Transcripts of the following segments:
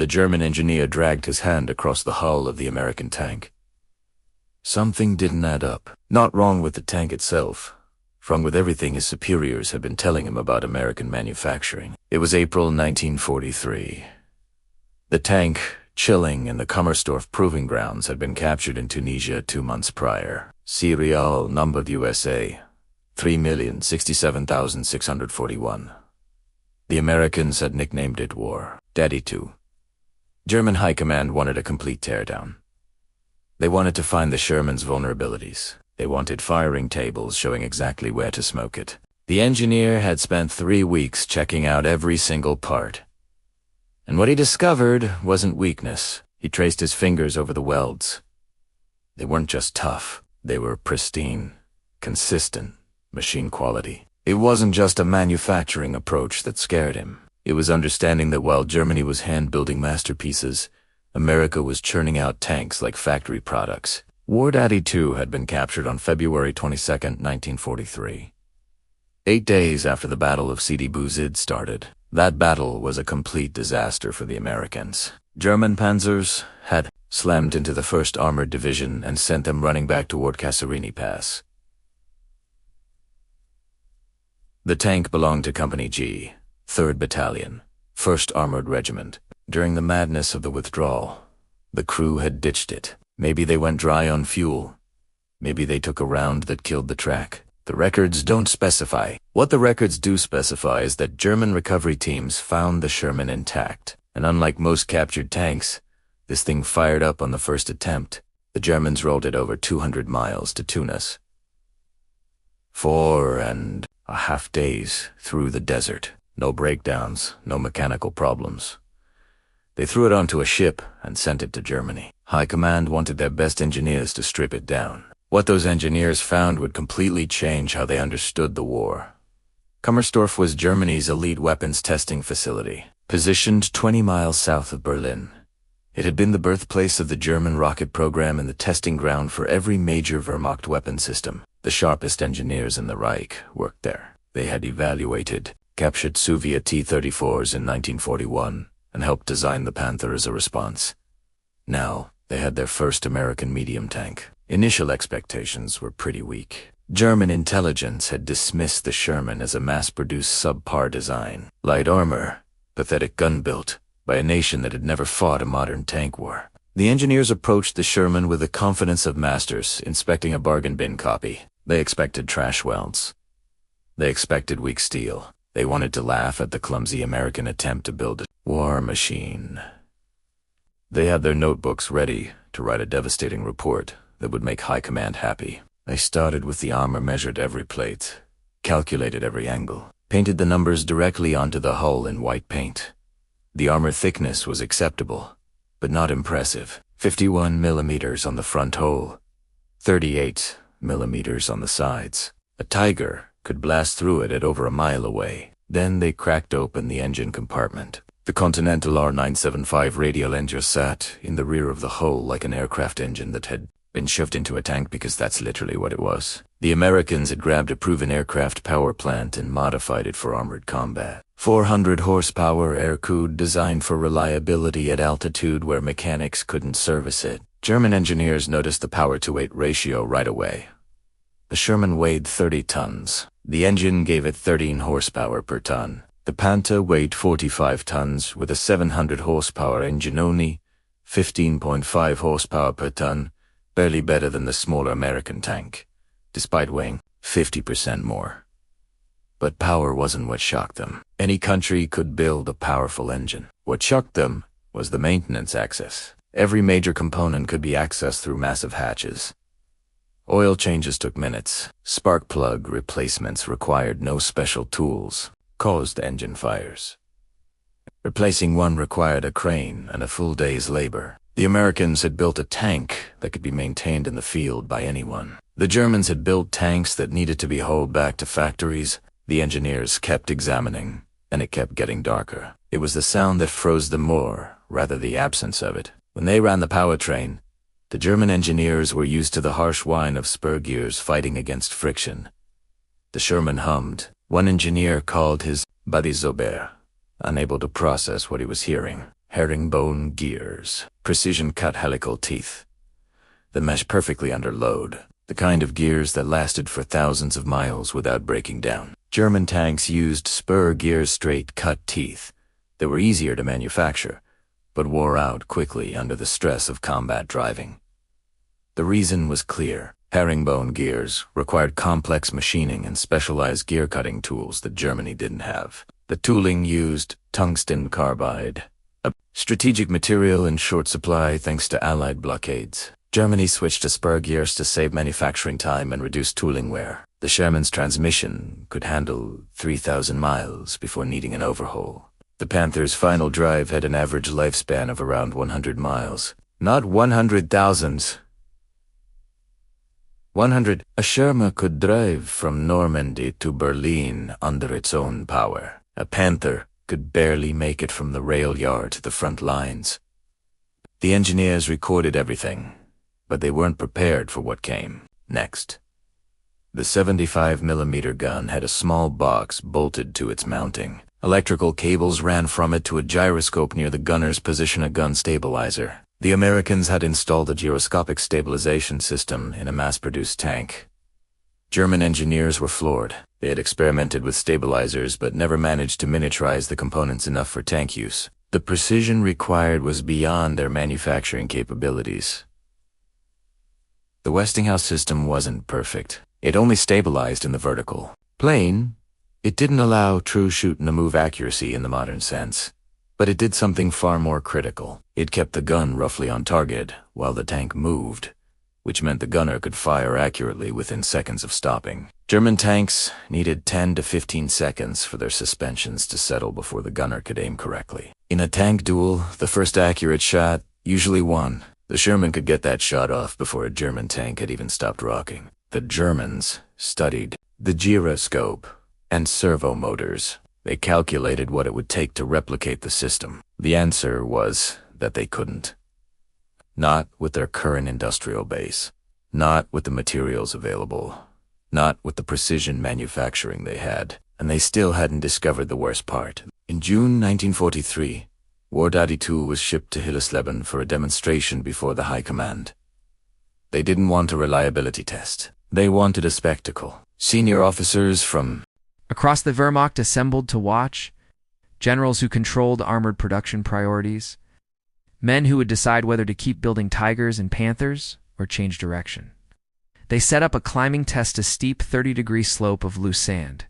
The German engineer dragged his hand across the hull of the American tank. Something didn't add up. Not wrong with the tank itself. Wrong with everything his superiors had been telling him about American manufacturing. It was April 1943. The tank, chilling in the Kummersdorf proving grounds, had been captured in Tunisia 2 months prior. Serial number USA, 3,067,641. The Americans had nicknamed it War Daddy 2. German High Command wanted a complete teardown. They wanted to find the Sherman's vulnerabilities. They wanted firing tables showing exactly where to smoke it. The engineer had spent 3 weeks checking out every single part. And what he discovered wasn't weakness. He traced his fingers over the welds. They weren't just tough. They were pristine, consistent, machine quality. It wasn't just a manufacturing approach that scared him. It was understanding that while Germany was hand-building masterpieces, America was churning out tanks like factory products. War Daddy 2 had been captured on February 22, 1943. 8 days after the Battle of Sidi started. That battle was a complete disaster for the Americans. German panzers had slammed into the 1st Armored Division and sent them running back toward Kasserine Pass. The tank belonged to Company G, 3rd Battalion, 1st Armored Regiment. During the madness of the withdrawal, the crew had ditched it. Maybe they went dry on fuel. Maybe they took a round that killed the track. The records don't specify. What the records do specify is that German recovery teams found the Sherman intact. And unlike most captured tanks, this thing fired up on the first attempt. The Germans rolled it over 200 miles to Tunis. 4.5 days through the desert. No breakdowns, no mechanical problems. They threw it onto a ship and sent it to Germany. High Command wanted their best engineers to strip it down. What those engineers found would completely change how they understood the war. Kummersdorf was Germany's elite weapons testing facility, positioned 20 miles south of Berlin. It had been the birthplace of the German rocket program and the testing ground for every major Wehrmacht weapon system. The sharpest engineers in the Reich worked there. They had evaluated, captured Soviet T-34s in 1941, and helped design the Panther as a response. Now, they had their first American medium tank. Initial expectations were pretty weak. German intelligence had dismissed the Sherman as a mass-produced subpar design. Light armor, pathetic gun built, by a nation that had never fought a modern tank war. The engineers approached the Sherman with the confidence of masters inspecting a bargain bin copy. They expected trash welds. They expected weak steel. They wanted to laugh at the clumsy American attempt to build a war machine. They had their notebooks ready to write a devastating report that would make High Command happy. They started with the armor, measured every plate, calculated every angle, painted the numbers directly onto the hull in white paint. The armor thickness was acceptable, but not impressive. 51 millimeters on the front hull, 38 millimeters on the sides. A Tiger could blast through it at over a mile away. Then they cracked open the engine compartment. The Continental R975 radial engine sat in the rear of the hull like an aircraft engine that had been shoved into a tank, because that's literally what it was. The Americans had grabbed a proven aircraft power plant and modified it for armored combat. 400 horsepower air-cooled, designed for reliability at altitude where mechanics couldn't service it. German engineers noticed the power-to-weight ratio right away. The Sherman weighed 30 tons. The engine gave it 13 horsepower per ton. The Panther weighed 45 tons with a 700 horsepower engine only, 15.5 horsepower per ton, barely better than the smaller American tank, despite weighing 50% more. But power wasn't what shocked them. Any country could build a powerful engine. What shocked them was the maintenance access. Every major component could be accessed through massive hatches. Oil changes took minutes. Spark plug replacements required no special tools, caused engine fires. Replacing one required a crane and a full day's labor. The Americans had built a tank that could be maintained in the field by anyone. The Germans had built tanks that needed to be hauled back to factories. The engineers kept examining, and it kept getting darker. It was the sound that froze them more, rather the absence of it. When they ran the powertrain, the German engineers were used to the harsh whine of spur gears fighting against friction. The Sherman hummed. One engineer called his buddy Zobert, unable to process what he was hearing. herringbone gears, precision-cut helical teeth. The mesh perfectly under load, the kind of gears that lasted for thousands of miles without breaking down. German tanks used spur gear straight-cut teeth that were easier to manufacture, but wore out quickly under the stress of combat driving. The reason was clear. Herringbone gears required complex machining and specialized gear-cutting tools that Germany didn't have. The tooling used tungsten carbide, a strategic material in short supply thanks to Allied blockades. Germany switched to spur gears to save manufacturing time and reduce tooling wear. The Sherman's transmission could handle 3,000 miles before needing an overhaul. The Panther's final drive had an average lifespan of around 100 miles. Not 100,000. 100. A Sherman could drive from Normandy to Berlin under its own power. A Panther could barely make it from the rail yard to the front lines. The engineers recorded everything, but they weren't prepared for what came next. The 75mm gun had a small box bolted to its mounting. Electrical cables ran from it to a gyroscope near the gunner's position, a gun stabilizer. The Americans had installed a gyroscopic stabilization system in a mass-produced tank. German engineers were floored. They had experimented with stabilizers but never managed to miniaturize the components enough for tank use. The precision required was beyond their manufacturing capabilities. The Westinghouse system wasn't perfect. It only stabilized in the vertical plane. It didn't allow true shoot-and-a-move accuracy in the modern sense, but it did something far more critical. It kept the gun roughly on target while the tank moved, which meant the gunner could fire accurately within seconds of stopping. German tanks needed 10 to 15 seconds for their suspensions to settle before the gunner could aim correctly. In a tank duel, the first accurate shot usually won. The Sherman could get that shot off before a German tank had even stopped rocking. The Germans studied the gyroscope and servo motors. They calculated what it would take to replicate the system. The answer was that they couldn't. Not with their current industrial base. Not with the materials available. Not with the precision manufacturing they had. And they still hadn't discovered the worst part. In June 1943, War Daddy 2 was shipped to Hillesleben for a demonstration before the High Command. They didn't want a reliability test. They wanted a spectacle. Senior officers from across the Wehrmacht assembled to watch, generals who controlled armored production priorities, men who would decide whether to keep building Tigers and Panthers or change direction. They set up a climbing test, a steep 30-degree slope of loose sand.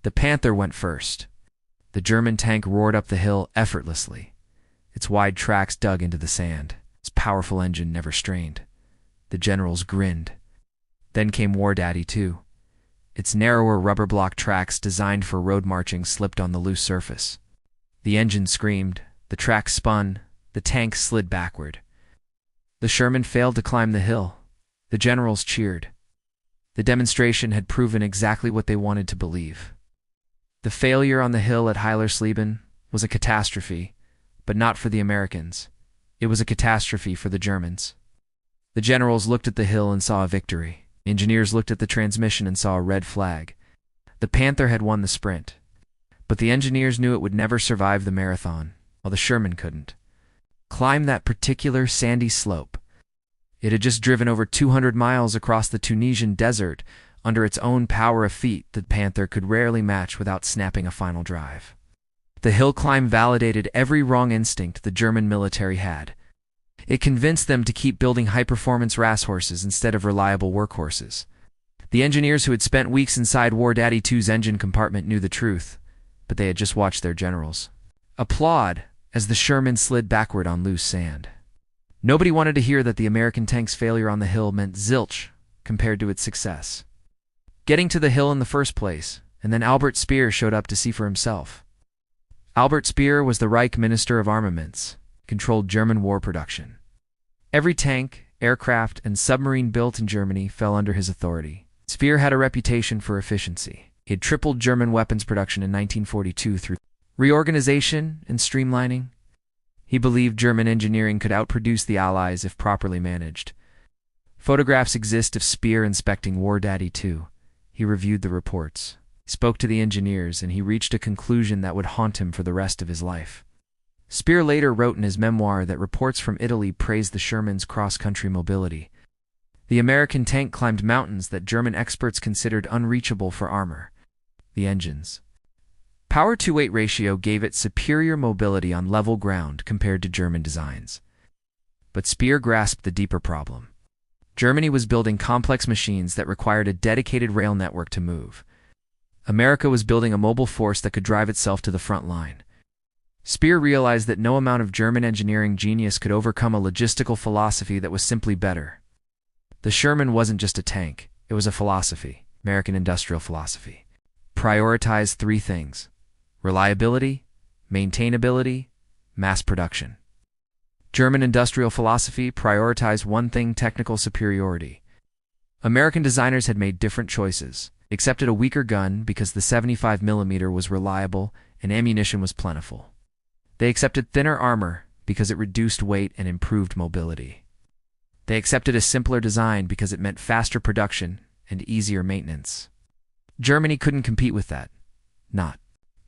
The Panther went first. The German tank roared up the hill effortlessly. Its wide tracks dug into the sand. Its powerful engine never strained. The generals grinned. Then came War Daddy 2. Its narrower rubber block tracks designed for road marching slipped on the loose surface. The engine screamed, the tracks spun, the tank slid backward. The Sherman failed to climb the hill. The generals cheered. The demonstration had proven exactly what they wanted to believe. The failure on the hill at Heilersleben was a catastrophe, but not for the Americans. It was a catastrophe for the Germans. The generals looked at the hill and saw a victory. Engineers looked at the transmission and saw a red flag. The Panther had won the sprint. But the engineers knew it would never survive the marathon, while the Sherman couldn't. Climb that particular sandy slope. It had just driven over 200 miles across the Tunisian desert under its own power of feet that Panther could rarely match without snapping a final drive. The hill climb validated every wrong instinct the German military had. It convinced them to keep building high-performance racehorses instead of reliable workhorses. The engineers who had spent weeks inside War Daddy 2's engine compartment knew the truth, but they had just watched their generals applaud as the Sherman slid backward on loose sand. Nobody wanted to hear that the American tank's failure on the hill meant zilch compared to its success. Getting to the hill in the first place, and then Albert Speer showed up to see for himself. Albert Speer was the Reich Minister of Armaments, controlled German war production. Every tank, aircraft, and submarine built in Germany fell under his authority. Speer had a reputation for efficiency. He had tripled German weapons production in 1942 through reorganization and streamlining. He believed German engineering could outproduce the Allies if properly managed. Photographs exist of Speer inspecting War Daddy 2. He reviewed the reports, spoke to the engineers, and he reached a conclusion that would haunt him for the rest of his life. Speer later wrote in his memoir that reports from Italy praised the Sherman's cross-country mobility. The American tank climbed mountains that German experts considered unreachable for armor. The engines. Power-to-weight ratio gave it superior mobility on level ground compared to German designs. But Speer grasped the deeper problem. Germany was building complex machines that required a dedicated rail network to move. America was building a mobile force that could drive itself to the front line. Speer realized that no amount of German engineering genius could overcome a logistical philosophy that was simply better. The Sherman wasn't just a tank, it was a philosophy, American industrial philosophy. Prioritize three things: reliability, maintainability, mass production. German industrial philosophy prioritized one thing: technical superiority. American designers had made different choices, accepted a weaker gun because the 75mm was reliable and ammunition was plentiful. They accepted thinner armor because it reduced weight and improved mobility. They accepted a simpler design because it meant faster production and easier maintenance. Germany couldn't compete with that. Not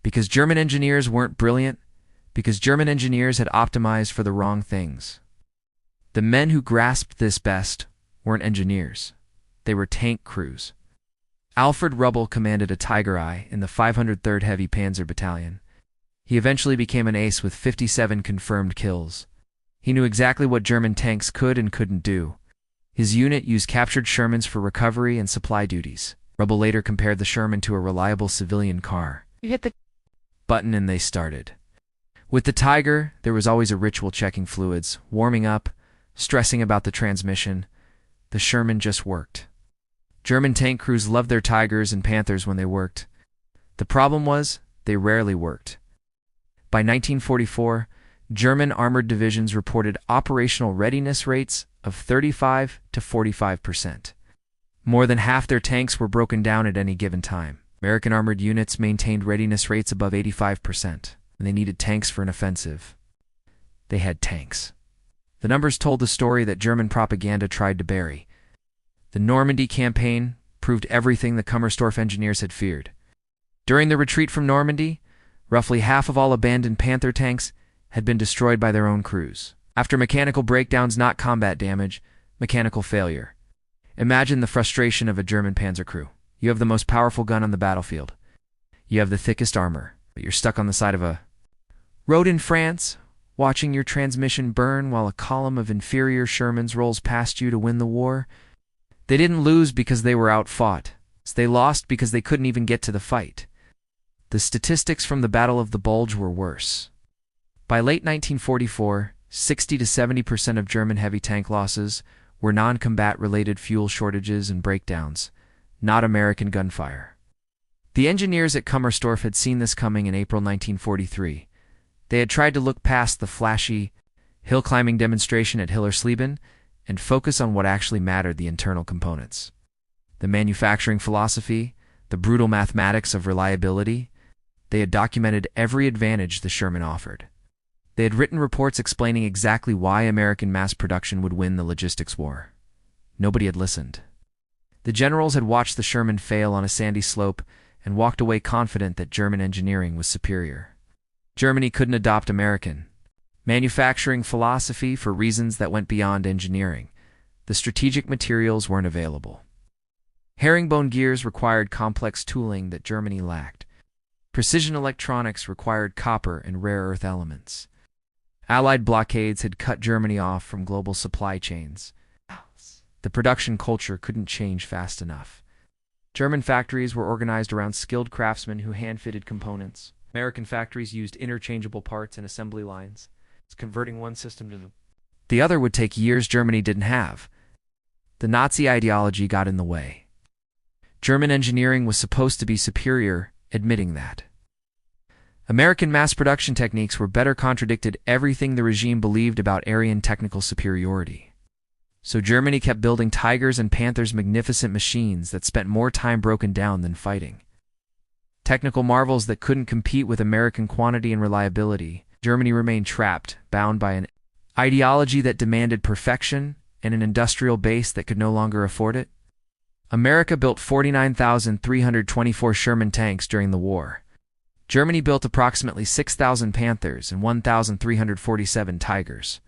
because German engineers weren't brilliant, because German engineers had optimized for the wrong things. The men who grasped this best weren't engineers. They were tank crews. Alfred Rubbel commanded a Tiger Eye in the 503rd Heavy Panzer Battalion. He eventually became an ace with 57 confirmed kills. He knew exactly what German tanks could and couldn't do. His unit used captured Shermans for recovery and supply duties. Rubbel later compared the Sherman to a reliable civilian car. You hit the button and they started. With the Tiger, there was always a ritual checking fluids, warming up, stressing about the transmission. The Sherman just worked. German tank crews loved their Tigers and Panthers when they worked. The problem was, they rarely worked. By 1944, German armored divisions reported operational readiness rates of 35 to 45%. More than half their tanks were broken down at any given time. American armored units maintained readiness rates above 85%, and they needed tanks for an offensive. They had tanks. The numbers told the story that German propaganda tried to bury. The Normandy campaign proved everything the Kummersdorf engineers had feared. During the retreat from Normandy, roughly half of all abandoned Panther tanks had been destroyed by their own crews. After mechanical breakdowns, not combat damage, mechanical failure. Imagine the frustration of a German panzer crew. You have the most powerful gun on the battlefield. You have the thickest armor, but you're stuck on the side of a road in France, watching your transmission burn while a column of inferior Shermans rolls past you to win the war. They didn't lose because they were outfought. They lost because they couldn't even get to the fight. The statistics from the Battle of the Bulge were worse. By late 1944, 60 to 70% of German heavy tank losses were non-combat-related fuel shortages and breakdowns, not American gunfire. The engineers at Kummersdorf had seen this coming in April 1943. They had tried to look past the flashy, hill-climbing demonstration at Hillersleben and focus on what actually mattered: the internal components. The manufacturing philosophy, the brutal mathematics of reliability. They had documented every advantage the Sherman offered. They had written reports explaining exactly why American mass production would win the logistics war. Nobody had listened. The generals had watched the Sherman fail on a sandy slope and walked away confident that German engineering was superior. Germany couldn't adopt American manufacturing philosophy for reasons that went beyond engineering. The strategic materials weren't available. Herringbone gears required complex tooling that Germany lacked. Precision electronics required copper and rare earth elements. Allied blockades had cut Germany off from global supply chains. The production culture couldn't change fast enough. German factories were organized around skilled craftsmen who hand-fitted components. American factories used interchangeable parts and assembly lines. Converting one system to the other would take years Germany didn't have. The Nazi ideology got in the way. German engineering was supposed to be superior, admitting that. American mass production techniques were better contradicted everything the regime believed about Aryan technical superiority. So Germany kept building Tigers and Panthers, magnificent machines that spent more time broken down than fighting. Technical marvels that couldn't compete with American quantity and reliability. Germany remained trapped, bound by an ideology that demanded perfection and an industrial base that could no longer afford it. America built 49,324 Sherman tanks during the war. Germany built approximately 6,000 Panthers and 1,347 Tigers.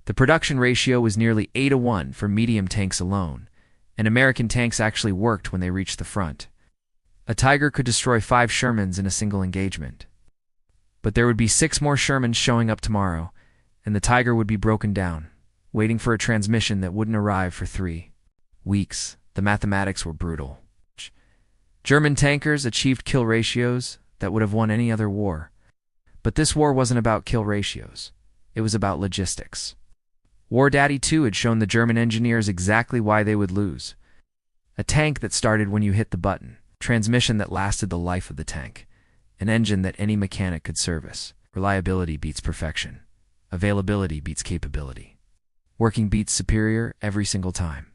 The production ratio was nearly 8-1 for medium tanks alone, and American tanks actually worked when they reached the front. A Tiger could destroy 5 Shermans in a single engagement. But there would be 6 more Shermans showing up tomorrow, and the Tiger would be broken down, waiting for a transmission that wouldn't arrive for 3 weeks. The mathematics were brutal. German tankers achieved kill ratios that would have won any other war. But this war wasn't about kill ratios. It was about logistics. War Daddy 2 had shown the German engineers exactly why they would lose. A tank that started when you hit the button, transmission that lasted the life of the tank, an engine that any mechanic could service. Reliability beats perfection. Availability beats capability. Working beats superior every single time.